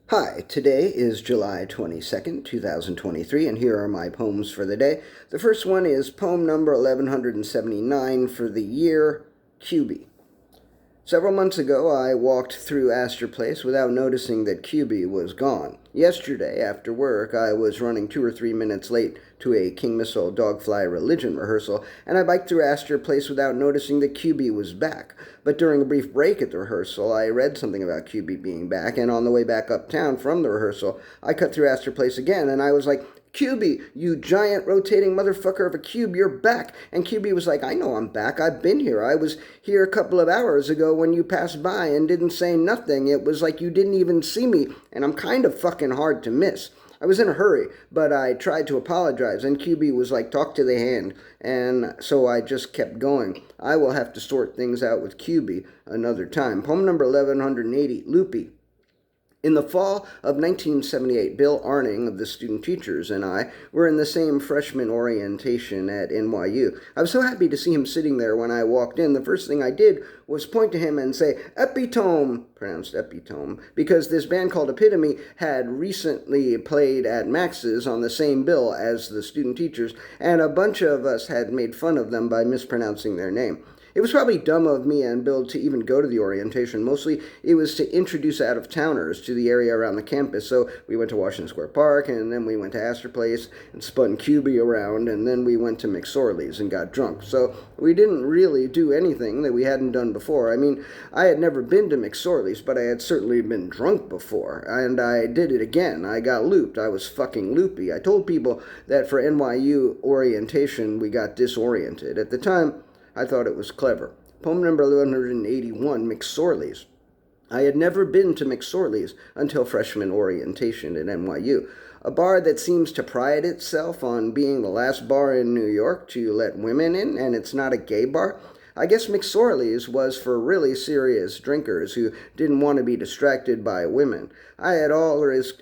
Hi, today is July 22nd, 2023, and here are my poems for the day. The first one is poem number 1179 for the year, Cubey. Several months ago, I walked through Astor Place without noticing that Cubey was gone. Yesterday, after work, I was running 2 or 3 minutes late to a King Missile Dogfly religion rehearsal, and I biked through Astor Place without noticing that Cubey was back. But during a brief break at the rehearsal, I read something about Cubey being back, and on the way back uptown from the rehearsal, I cut through Astor Place again, and I was like, Cubey, you giant rotating motherfucker of a cube, you're back. And Cubey was like, I know I'm back. I've been here. I was here a couple of hours ago when you passed by and didn't say nothing. It was like you didn't even see me, and I'm kind of fucking hard to miss. I was in a hurry, but I tried to apologize, and Cubey was like, talk to the hand, and so I just kept going. I will have to sort things out with Cubey another time. Poem number 1180, Loopy. In the fall of 1978, Bill Arning of the Student Teachers and I were in the same freshman orientation at NYU. I was so happy to see him sitting there when I walked in. The first thing I did was point to him and say, Epitome, pronounced epitome, because this band called Epitome had recently played at Max's on the same bill as the Student Teachers, and a bunch of us had made fun of them by mispronouncing their name. It was probably dumb of me and Bill to even go to the orientation. Mostly, it was to introduce out-of-towners to the area around the campus. So we went to Washington Square Park, and then we went to Astor Place and spun Cubey around, and then we went to McSorley's and got drunk. So we didn't really do anything that we hadn't done before. I mean, I had never been to McSorley's, but I had certainly been drunk before, and I did it again. I got looped. I was fucking loopy. I told people that for NYU orientation, we got disoriented. At the time, I thought it was clever. Poem number 1181, McSorley's. I had never been to McSorley's until freshman orientation at NYU, a bar that seems to pride itself on being the last bar in New York to let women in, and it's not a gay bar. I guess McSorley's was for really serious drinkers who didn't want to be distracted by women. I had always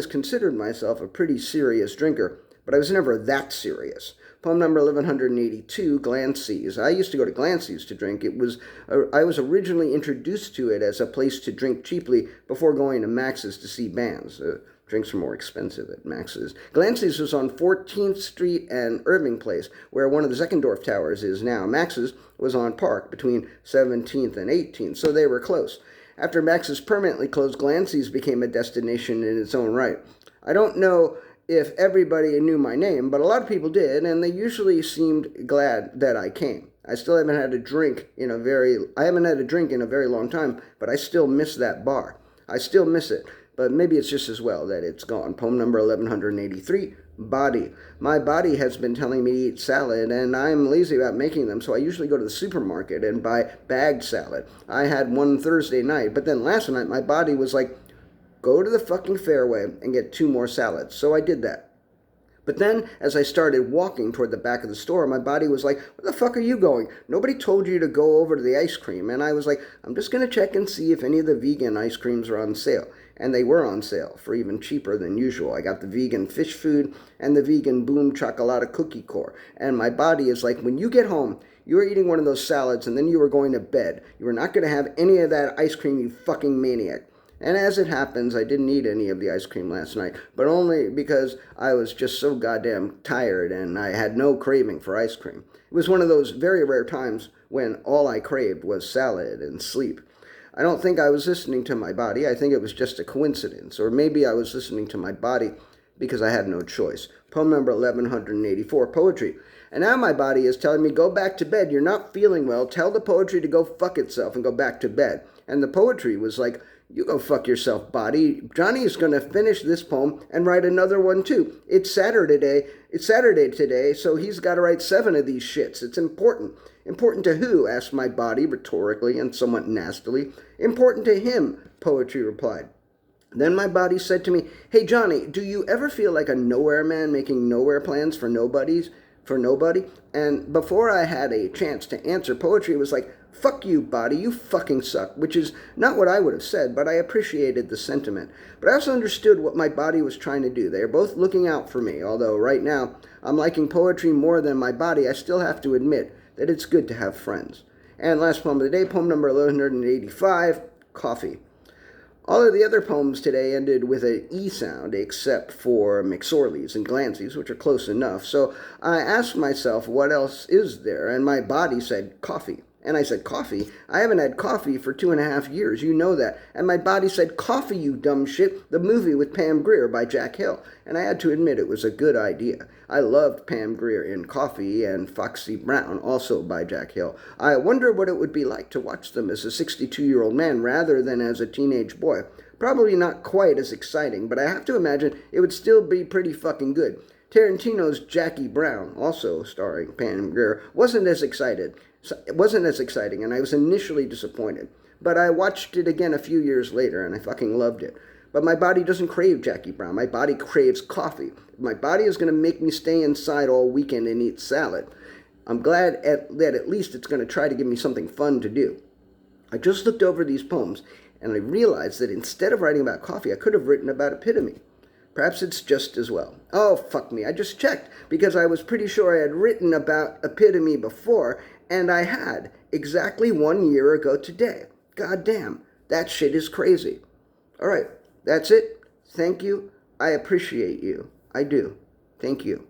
considered myself a pretty serious drinker, but I was never that serious. Poem number 1182, Glancy's. I used to go to Glancy's to drink. I was originally introduced to it as a place to drink cheaply before going to Max's to see bands. Drinks were more expensive at Max's. Glancy's was on 14th Street and Irving Place, where one of the Zeckendorf Towers is now. Max's was on Park between 17th and 18th, so they were close. After Max's permanently closed, Glancy's became a destination in its own right. I don't know if everybody knew my name, but a lot of people did, and they usually seemed glad that I came. I haven't had a drink in a very long time, but I still miss that bar. I still miss it, but maybe it's just as well that it's gone. Poem number 1183, Body. My body has been telling me to eat salad, and I'm lazy about making them, so I usually go to the supermarket and buy bagged salad. I had one Thursday night, but then last night my body was like, go to the fucking Fairway and get 2 more salads. So I did that. But then, as I started walking toward the back of the store, my body was like, where the fuck are you going? Nobody told you to go over to the ice cream. And I was like, I'm just going to check and see if any of the vegan ice creams are on sale. And they were on sale for even cheaper than usual. I got the vegan fish food and the vegan boom chocolate cookie core. And my body is like, when you get home, you are eating one of those salads and then you are going to bed. You are not going to have any of that ice cream, you fucking maniac. And as it happens, I didn't eat any of the ice cream last night, but only because I was just so goddamn tired and I had no craving for ice cream. It was one of those very rare times when all I craved was salad and sleep. I don't think I was listening to my body. I think it was just a coincidence. Or maybe I was listening to my body because I had no choice. Poem number 1184, Poetry. And now my body is telling me, go back to bed. You're not feeling well. Tell the poetry to go fuck itself and go back to bed. And the poetry was like, you go fuck yourself, body. Johnny's going to finish this poem and write another one too. It's Saturday today, so he's got to write 7 of these shits. It's important. Important to who? Asked my body rhetorically and somewhat nastily. Important to him, poetry replied. Then my body said to me, hey Johnny, do you ever feel like a nowhere man making nowhere plans for nobody? And before I had a chance to answer, poetry was like, fuck you, body, you fucking suck, which is not what I would have said, but I appreciated the sentiment. But I also understood what my body was trying to do. They are both looking out for me, although right now I'm liking poetry more than my body. I still have to admit that it's good to have friends. And last poem of the day, poem number 1185, Coffee. All of the other poems today ended with an E sound, except for McSorley's and Glancy's, which are close enough. So I asked myself, what else is there? And my body said, coffee. And I said, coffee? I haven't had coffee for 2.5 years. You know that. And my body said, coffee, you dumb shit. The movie with Pam Grier by Jack Hill. And I had to admit it was a good idea. I loved Pam Grier in Coffee and Foxy Brown, also by Jack Hill. I wonder what it would be like to watch them as a 62-year-old man rather than as a teenage boy. Probably not quite as exciting, but I have to imagine it would still be pretty fucking good. Tarantino's Jackie Brown, also starring Pam Grier, wasn't as exciting, and I was initially disappointed. But I watched it again a few years later, and I fucking loved it. But my body doesn't crave Jackie Brown. My body craves coffee. My body is going to make me stay inside all weekend and eat salad. I'm glad that at least it's going to try to give me something fun to do. I just looked over these poems, and I realized that instead of writing about coffee, I could have written about epitome. Perhaps it's just as well. Oh, fuck me. I just checked because I was pretty sure I had written about epitome before, and I had, exactly 1 year ago today. God damn, that shit is crazy. All right, that's it. Thank you. I appreciate you. I do. Thank you.